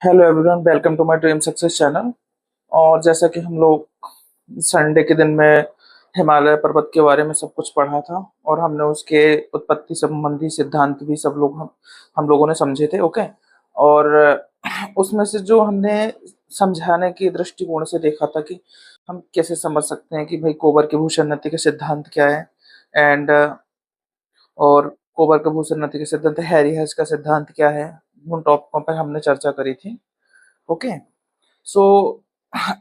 Hello everyone, welcome to my dream success channel. और जैसा कि हम लोग संडे के दिन में हिमालय पर्वत के बारे में सब कुछ पढ़ा था और हमने उसके उत्पत्ति संबंधी सिद्धांत भी सब लोग हम लोगों ने समझे थे। ओके। और उसमें से जो हमने समझाने की दृष्टिकोण से देखा था कि हम कैसे समझ सकते हैं कि भाई कोबरकेभूषण के सिद्धांत क्या है। एंड और कोबरकेभूषण के सिद्धांत, हैरी हेस का सिद्धांत क्या है, उन टॉपिकों पर हमने चर्चा करी थी। ओके। सो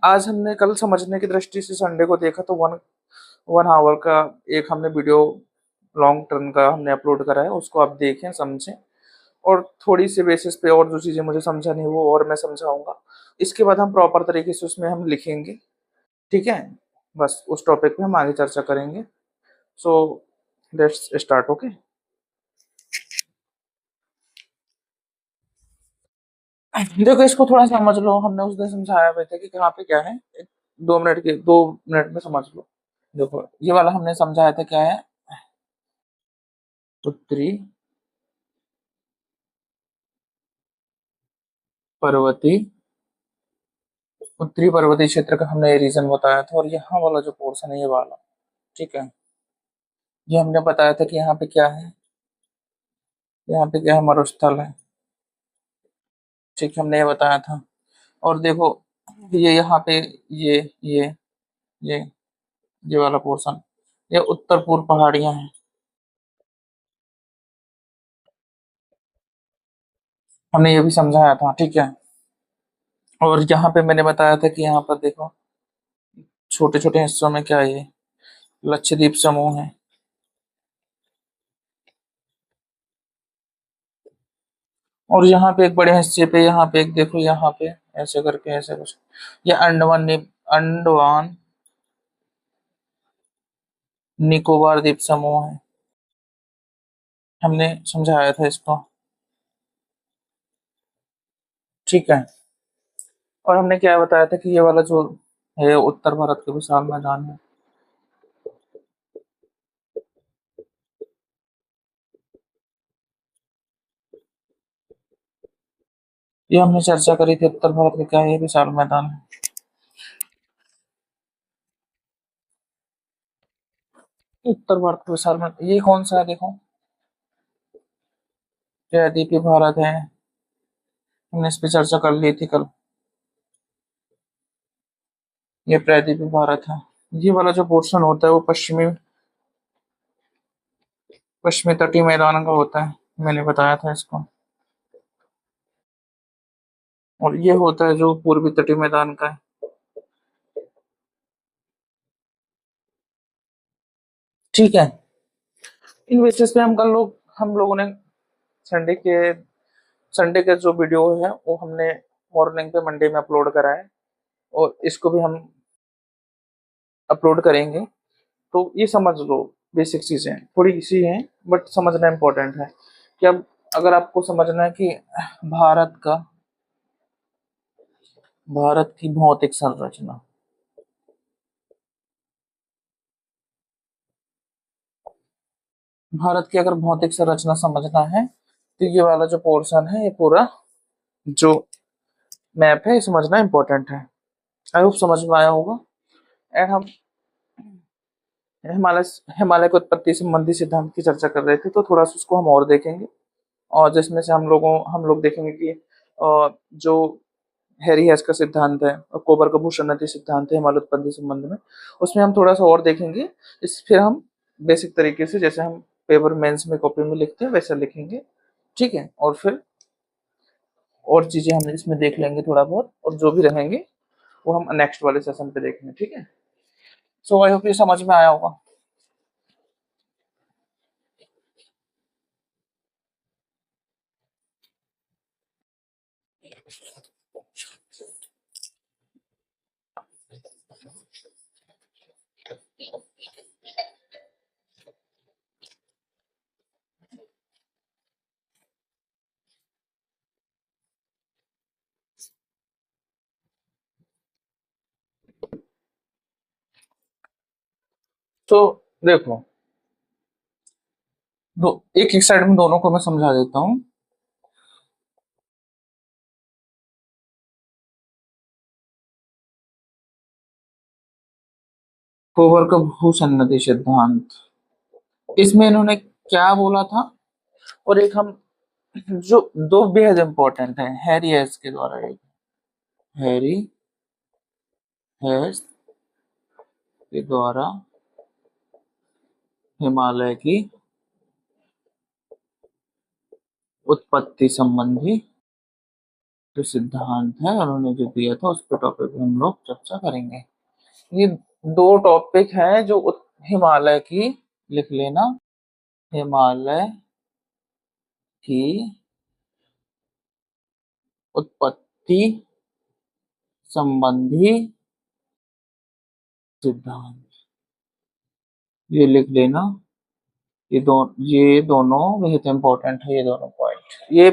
आज हमने कल समझने की दृष्टि से संडे को देखा तो वन वन आवर का एक हमने वीडियो लॉन्ग टर्म का हमने अपलोड करा है, उसको आप देखें समझें। और थोड़ी सी बेसिस पे और जो चीज़ें मुझे समझानी है वो और मैं समझाऊंगा। इसके बाद हम प्रॉपर तरीके से उसमें हम लिखेंगे। ठीक है। बस उस टॉपिक पे हम आगे चर्चा करेंगे। So let's start. ओके। देखो, इसको थोड़ा समझ लो। हमने उस दिन समझाया हुआ था कि कहाँ पे क्या है। 2 मिनट में समझ लो। देखो, ये वाला हमने समझाया था क्या है। उत्तरी पर्वती उत्तरी पर्वतीय क्षेत्र का हमने रीजन बताया था। और यहाँ वाला जो पोर्शन है ये वाला, ठीक है, ये हमने बताया था कि यहाँ पे क्या है। यहाँ पे क्या है, मरुस्थल है। ठीक है, हमने ये बताया था। और देखो, ये यहाँ पे ये ये ये ये वाला पोर्शन, ये उत्तर पूर्व पहाड़ियां हैं। हमने ये भी समझाया था। ठीक है। और यहाँ पे मैंने बताया था कि यहाँ पर देखो, छोटे छोटे हिस्सों में क्या है, ये लक्षद्वीप समूह है। और यहाँ पे एक बड़े हिस्से पे, यहाँ पे एक देखो, यहाँ पे ऐसे करके ऐसे कुछ, ये अंडमान निकोबार द्वीप समूह है। हमने समझाया था इसको। ठीक है। और हमने क्या बताया था कि ये वाला जो है उत्तर भारत के विशाल मैदान है। ये हमने चर्चा करी थी, उत्तर भारत का क्या है, विशाल मैदान है। उत्तर भारत का विशाल मैदान ये कौन सा है, देखो, प्रायद्वीपीय भारत है। हमने इस पे चर्चा कर ली थी कल। ये प्रायद्वीपीय भारत है। ये वाला जो पोर्शन होता है वो पश्चिमी तटीय मैदान का होता है। मैंने बताया था इसको। और ये होता है जो पूर्वी तटीय मैदान का है। ठीक है। इन बेसिस पे हम लोगों ने संडे के संडे का जो वीडियो है वो हमने मॉर्निंग पे मंडे में अपलोड करा है। और इसको भी हम अपलोड करेंगे। तो ये समझ लो, बेसिक चीजें थोड़ी सी हैं बट समझना इम्पोर्टेंट है। कि अब अगर आपको समझना है कि भारत का भारत की भौतिक संरचना, भारत की अगर भौतिक संरचना समझना है तो ये वाला जो पोर्शन है, ये पूरा जो मैप है, ये समझना इम्पोर्टेंट है। आई होप समझ में आया होगा। एंड हम हिमालय हिमालय की उत्पत्ति संबंधी सिद्धांत की चर्चा कर रहे थे, तो थोड़ा सा उसको हम और देखेंगे। और जिसमें से हम लोग देखेंगे कि जो हैरी हेस का सिद्धांत है और कोबर का भूषण नदी सिद्धांत है हिमालय उत्पत्ति संबंध में, उसमें हम थोड़ा सा और देखेंगे। फिर हम बेसिक तरीके से, जैसे हम पेपर मेंस में कॉपी में लिखते हैं, वैसा लिखेंगे। ठीक है। और फिर और चीजें हम इसमें देख लेंगे थोड़ा बहुत, और जो भी रहेंगे वो हम नेक्स्ट वाले सेशन पे देखेंगे। ठीक है। सो आई होप ये समझ में आया होगा। तो देखो, एक एक साइड में दोनों को मैं समझा देता हूँ। कोवर का भूसन्नति सिद्धांत, इसमें इन्होंने क्या बोला था? और एक हम जो दो बेहद इंपॉर्टेंट है हैरी हेस के द्वारा, एक हैरी हेस के द्वारा हिमालय की उत्पत्ति संबंधी जो सिद्धांत है उन्होंने जो दिया था उस पर टॉपिक पे हम लोग चर्चा करेंगे। ये दो टॉपिक हैं जो हिमालय की, लिख लेना, हिमालय की उत्पत्ति संबंधी सिद्धांत, ये लिख लेना। ये दोनों बहुत इंपॉर्टेंट है, ये दोनों पॉइंट। ये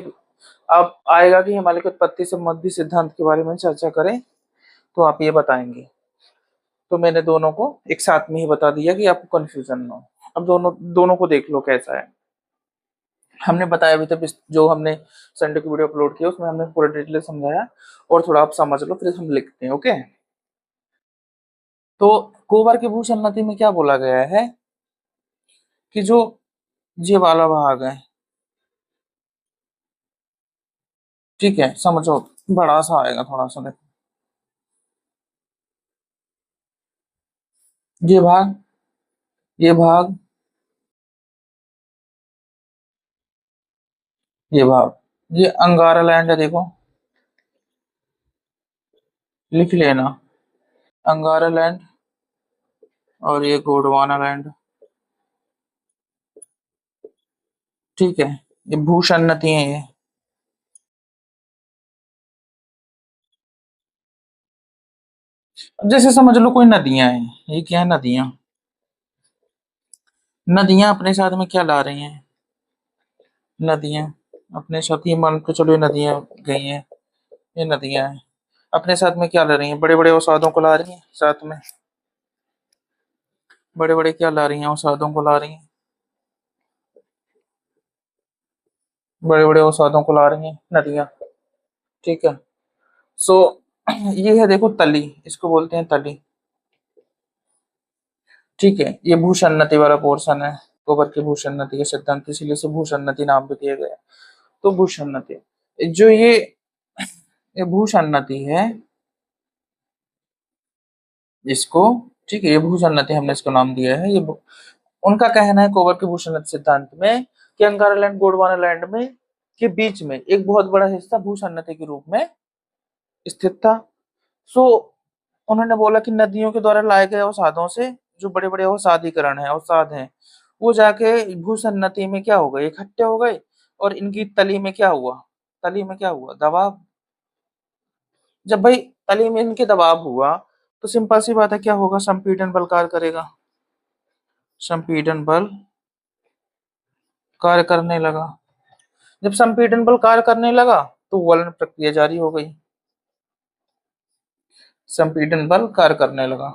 अब आएगा कि हिमालय की उत्पत्ति संबंधी सिद्धांत के बारे में चर्चा करें तो आप ये बताएंगे। तो मैंने दोनों को एक साथ में ही बता दिया कि आपको कंफ्यूजन ना हो। अब दोनों दोनों को देख लो कैसा है। हमने बताया अभी तक जो हमने संडे की वीडियो अपलोड किया उसमें हमने पूरा डिटेल समझाया, और थोड़ा आप समझ लो फिर हम लिखते हैं। ओके, तो कोबर की भूसन्नति में क्या बोला गया है कि जो ये वाला भाग है, ठीक है, समझो, बड़ा सा आएगा थोड़ा सा, देखो ये भाग, ये भाग, ये भाग, ये अंगारा लैंड है, देखो लिख लेना, अंगारा लैंड और ये गोंडवाना लैंड, ठीक है, ये भूसन्नति है ये। अब जैसे समझ लो कोई नदियां हैं, ये क्या है, नदियां, नदियां अपने साथ में क्या ला रही हैं, नदियां अपने साथ, ये मान के चलो ये नदियां गई हैं, ये नदियां हैं, अपने साथ में क्या ला रही हैं, बड़े बड़े अवसादों को ला रही हैं साथ में, बड़े बड़े क्या ला रही हैं, अवसादों को ला रही हैं, बड़े बड़े अवसादों को ला रही हैं नदियां, ठीक है। सो ये है, देखो तली, इसको बोलते हैं तली, ठीक है, ये भूसन्नति वाला पोर्शन है, गोबर की भूसन्नति के सिद्धांत, इसीलिए इसे भूसन्नति नाम भी दिया गया। तो भूसन्नति, जो ये भूसन्नति है इसको, ठीक है, ये भूसन्नति हमने इसको नाम दिया है। उनका कहना है कोबर के भूसन्नति सिद्धांत में कि अंगारा लैंड गोंडवाना लैंड में के बीच में एक बहुत बड़ा हिस्सा भूसन्नति के रूप में स्थित था। सो उन्होंने बोला कि नदियों के द्वारा लाए गए अवसादों से, जो बड़े बड़े अवसादीकरण है, अवसाद हैं, वो जाके भूसन्नति में क्या हो गए, इकट्ठे हो गए, और इनकी तली में क्या हुआ, तली में क्या हुआ, दबाव। जब भाई तली में इनके दबाव हुआ तो सिंपल सी बात है, क्या होगा, संपीड़न बल कार्य करेगा, संपीड़न बल कार्य करने लगा। जब संपीड़न बल कार्य करने लगा तो वलन प्रक्रिया जारी हो गई, संपीड़न बल कार्य करने लगा,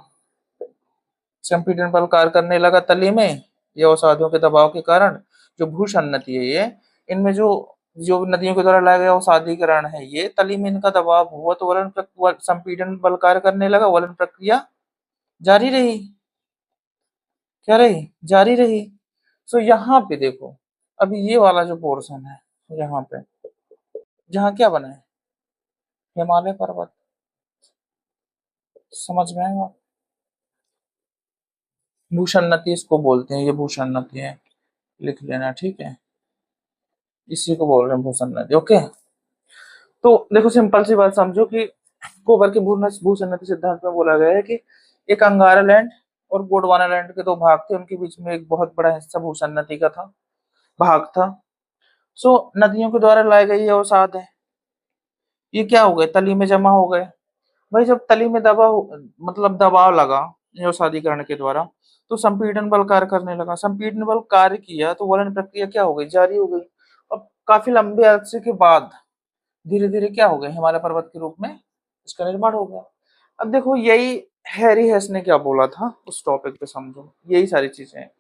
संपीड़न बल कार्य करने लगा तली में, ये अवसादों के दबाव के कारण जो भूसन्नति है ये, इनमें जो जो नदियों के द्वारा लाया गया अवसादीकरण है, ये तली में इनका दबाव हुआ तो संपीड़न बल कार्य करने लगा, वलन प्रक्रिया जारी रही, क्या रही, जारी रही। सो यहाँ पे देखो, अभी ये वाला जो पोर्शन है, यहाँ पे जहाँ क्या बना है, हिमालय पर्वत, समझ में आएगा, भूसन्नति इसको बोलते हैं, ये भूसन्नति है, लिख लेना, ठीक है, इसी को बोल रहे हैं भूसन्नति। ओके, तो देखो सिंपल सी बात समझो कि कोबर के भूसन्नति सिद्धांत में बोला गया है कि एक अंगारा लैंड और गोंडवाना लैंड के दो भाग थे, उनके बीच में एक बहुत बड़ा हिस्सा भूसन्नति का था, भाग था। सो नदियों के द्वारा लाए गए ये अवसाद है, ये क्या हो गए, तली में जमा हो गए। भाई जब तली में मतलब दबाव लगा अवसादीकरण के द्वारा, तो संपीड़न बल कार्य करने लगा, संपीड़न बल कार्य किया तो वलन प्रक्रिया क्या हो गई, जारी हो गई। अब काफी लंबे अरसे के बाद धीरे धीरे क्या हो गया, हिमालय पर्वत के रूप में इसका निर्माण हो गया। अब देखो यही हैरी हेस ने क्या बोला था उस टॉपिक पे, समझो यही सारी चीजें हैं।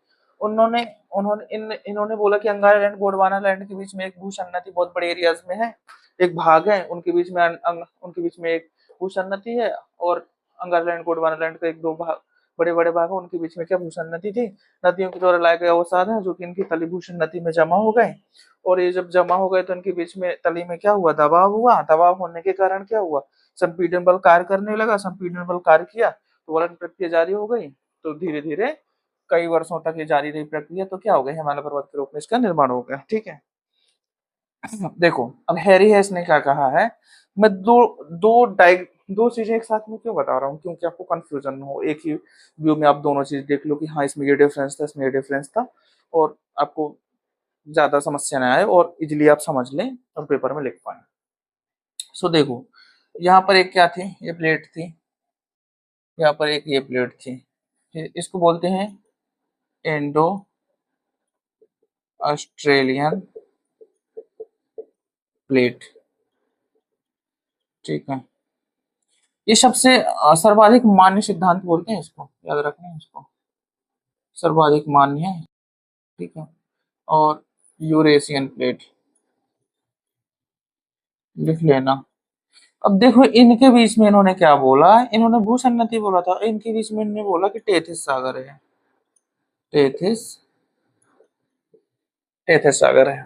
उन्होंने उन्होंने इन्होंने बोला कि अंगारा लैंड गोंडवाना लैंड के बीच में एक भूसन्नति बहुत बड़े एरियाज में है, एक भाग है, उनके बीच में उनके बीच में एक भूसन्नति है, और अंगारा लैंड गोंडवाना लैंड का एक दो भाग बड़े बड़े भाग हैं, उनके बीच में क्या भूषण नदी थी। नदियों के द्वारा लाए गए अवसाद है जो कि इनकी तली भूषण नदी में जमा हो गए, और ये जब जमा हो गए तो इनके बीच में तली में क्या हुआ, दबाव हुआ। दबाव होने के कारण क्या हुआ, संपीड़न बल कार्य करने लगा। संपीड़न बल कार्य किया तो वलन प्रक्रिया जारी हो गई। तो धीरे धीरे कई वर्षों तक ये जारी रही प्रक्रिया, तो क्या हो गया, हिमालय पर्वत के रूप में इसका निर्माण हो गया। ठीक है, देखो अब हैरी हेस ने क्या कहा है। मैं दो चीजें एक साथ में क्यों बता रहा हूँ, क्योंकि आपको कंफ्यूजन न हो, एक ही व्यू में आप दोनों चीज देख लो कि हाँ इसमें ये डिफरेंस था, इसमें ये डिफरेंस था, और आपको ज्यादा समस्या ना आए और इजिली आप समझ लें और पेपर में लिख पाए। सो देखो, यहाँ पर एक क्या थी, ये प्लेट थी, यहाँ पर एक ये प्लेट थी। इसको बोलते हैं इंडो ऑस्ट्रेलियन प्लेट। ठीक है, ये सबसे सर्वाधिक मान्य सिद्धांत बोलते हैं इसको, याद रखना है इसको, सर्वाधिक मान्य है। ठीक है, और यूरेशियन प्लेट लिख लेना। अब देखो इनके बीच में इन्होंने क्या बोला, इन्होंने भूसन्नति बोला था, इनके बीच में इन्होंने बोला कि टेथिस सागर है। टेथिस टेथिस सागर है।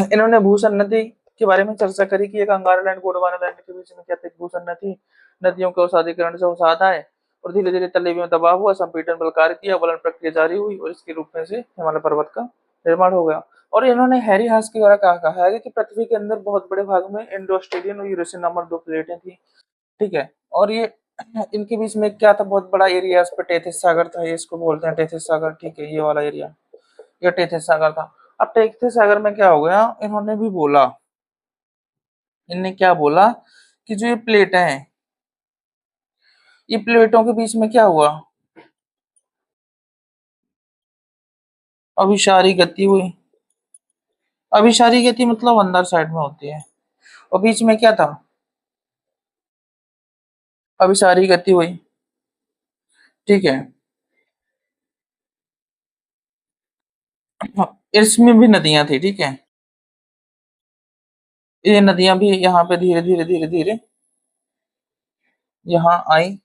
इन्होंने भूसन्नति के बारे में चर्चा करी कि एक अंगारा लैंड गोंडवाना लैंड के बीच में क्या था, भूसन्नति, नदियों के अवसादीकरण से अवसाद आए और धीरे धीरे तले में दबाव हुआ, संपीड़न बल कार्य किया, वलन प्रक्रिया जारी हुई और इसके रूप में से हिमालय पर्वत का निर्माण हो गया। और इन्होंने हैरी हास के द्वारा कहा है कि पृथ्वी के अंदर बहुत बड़े भाग में इंडो ऑस्ट्रेलियन और यूरेशियन नामक दो प्लेटें थी। ठीक है, और ये इनके बीच में क्या था, बहुत बड़ा एरिया, इस पर टेथिस सागर था, ये इसको बोलते हैं टेथिस सागर। ठीक है, ये वाला एरिया ये टेथिस सागर था। अब टेथिस सागर में क्या हो गया, इन्होंने भी बोला, इनने क्या बोला कि जो ये प्लेटें हैं, ये प्लेटों के बीच में क्या हुआ, अभिसारी गति हुई। अभिसारी गति मतलब अंदर साइड में होती है, और बीच में क्या था, अभिसारी गति हुई। ठीक है, इसमें भी नदियां थी। ठीक है, ये नदियां भी यहाँ पे धीरे धीरे धीरे धीरे यहाँ आई,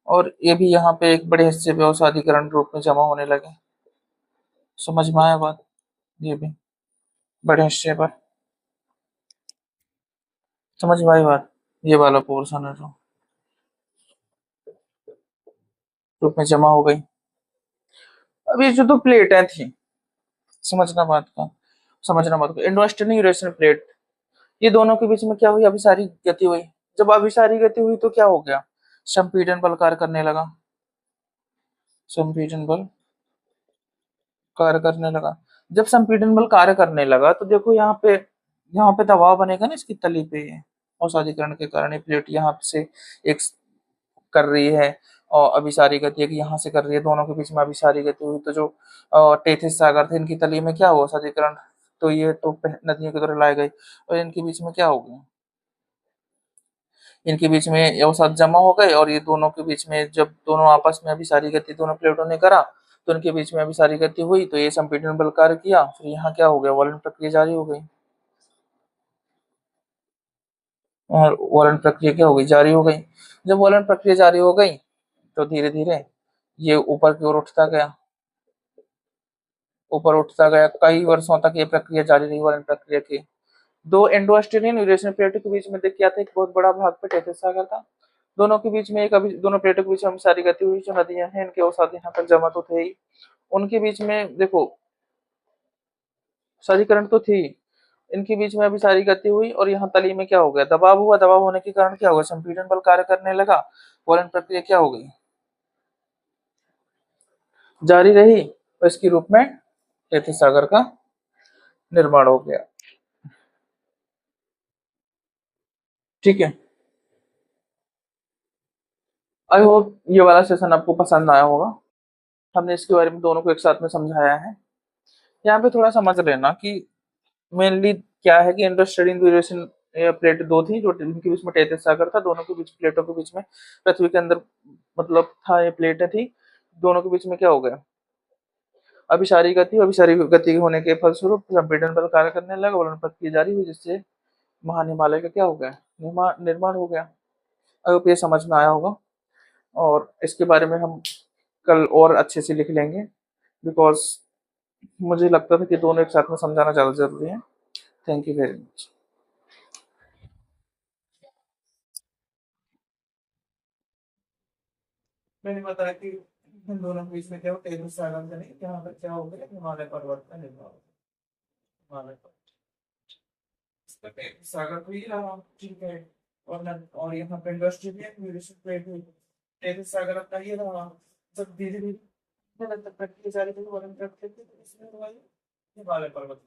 और ये भी यहाँ पे एक बड़े हिस्से पे अवसादीकरण रूप में जमा होने लगे। समझ में आया बात, ये भी बड़े हिस्से पर समझ में आई बात, ये वाला पोर्शन है जो रूप में जमा हो गई। अब ये जो दो प्लेटें थी, समझना बात का, समझना बात को, इंडो वेस्टर्न यूरेशियन प्लेट, ये दोनों के बीच में क्या हुई, अभिसारी गति हुई। जब अभिसारी गति हुई तो क्या हो गया, संपीड़न बल कार्य करने लगा। संपीड़न बल कार्य करने लगा। जब संपीड़न बल कार्य करने लगा तो देखो यहाँ पे दबाव बनेगा ना इसकी तली पे, औषधिकरण के कारण ये प्लेट यहाँ से एक कर रही है, और अभिसारी गति एक यहाँ से कर रही है, दोनों के बीच में अभिसारी गति हुई। तो जो टेथिस सागर थे, इनकी तली में क्या हुआ, औषधिकरण, तो ये तो नदियों की तरह लाए गए, और इनके बीच में क्या हो गया, इनके बीच में अवसाद जमा हो गए, और ये दोनों के बीच में जब दोनों आपस में अभिसारी गति दोनों प्लेटों ने करा, तो इनके बीच में अभिसारी गति हुई, तो ये संपीड़न बल कार्य किया, फिर यहाँ क्या हो गया, वलन प्रक्रिया जारी हो गई, और वलन प्रक्रिया क्या हो गई, जारी हो गई। जब वलन प्रक्रिया जारी हो गई तो धीरे धीरे ये ऊपर की ओर उठता गया, ऊपर उठता गया, कई वर्षों तक ये प्रक्रिया जारी रही, वलन प्रक्रिया की। दो इंडो ऑस्ट्रेलियन यूरेशियन प्लेटों के बीच में देखिए आता एक बहुत बड़ा भाग पे टेथिस सागर था। दोनों के बीच में एक अभी दोनों प्लेटों के बीच में सारी गति हुई, जो नदियां हैं इनके अवसाद यहाँ तक जमा तो थे ही, उनके बीच में देखो सारीकरण तो थी, इनके बीच में अभी सारी गति हुई, और यहाँ तली में क्या हो गया, दबाव हुआ। दबाव होने के कारण क्या हुआ, संपीड़न बल कार्य करने लगा, वलन प्रक्रिया क्या हो गई, जारी रही, और इसके रूप में टेथिस सागर का निर्माण हो गया। ठीक है, आई होप ये वाला सेशन आपको पसंद आया होगा। हमने इसके बारे में दोनों को एक साथ में समझाया है। यहाँ पे थोड़ा समझ लेना कि मेनली क्या है कि इंडस्ट्रियल ड्यूरेशन प्लेट दो थी, जो इनके बीच में टेथिस सागर था, दोनों के बीच प्लेटों के बीच में पृथ्वी के अंदर मतलब था, ये प्लेटें थी, दोनों के बीच में क्या हो गया, अभिसारी गति होने के फलस्वरूप संपीड़न बल कार्य करने लगा, वलन प्रक्रिया जारी हुई, जिससे महान हिमालय का क्या हो गया, निर्माण निर्माण हो गया। आई होप ये समझ में आया होगा। और इसके बारे में हम कल और अच्छे से लिख लेंगे, बिकॉज़ मुझे लगता था कि दोनों एक साथ में समझाना ज़्यादा ज़रूरी है। Thank you very much. मैंने बताया कि इन दोनों के बीच में क्या हो, टेनिस सागर का नहीं, यहाँ पर क्या हो गया, हिमालय पर्वत का निर्माण, हिमालय पर्वत, इसका टेनिस सागर तो ये रहा, ठीक है। और और यहाँ पे इंडस्ट्री भी है, टूरिस्ट प्लेस भी, टेनिस सागर अपना ये रहा। जब धीरे धीरे निरंतर प्रक्रिया जारी रही, वर्णन करते थे, तो इसमें हुआ ये हिमालय पर्वत,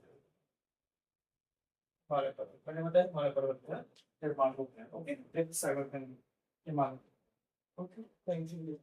हिमालय पर्वत मैंने बताया, हिमालय पर्वत का निर्माण हो गया। ओके, टेनिस सागर का नहीं, हिमालय। Okay, thank you.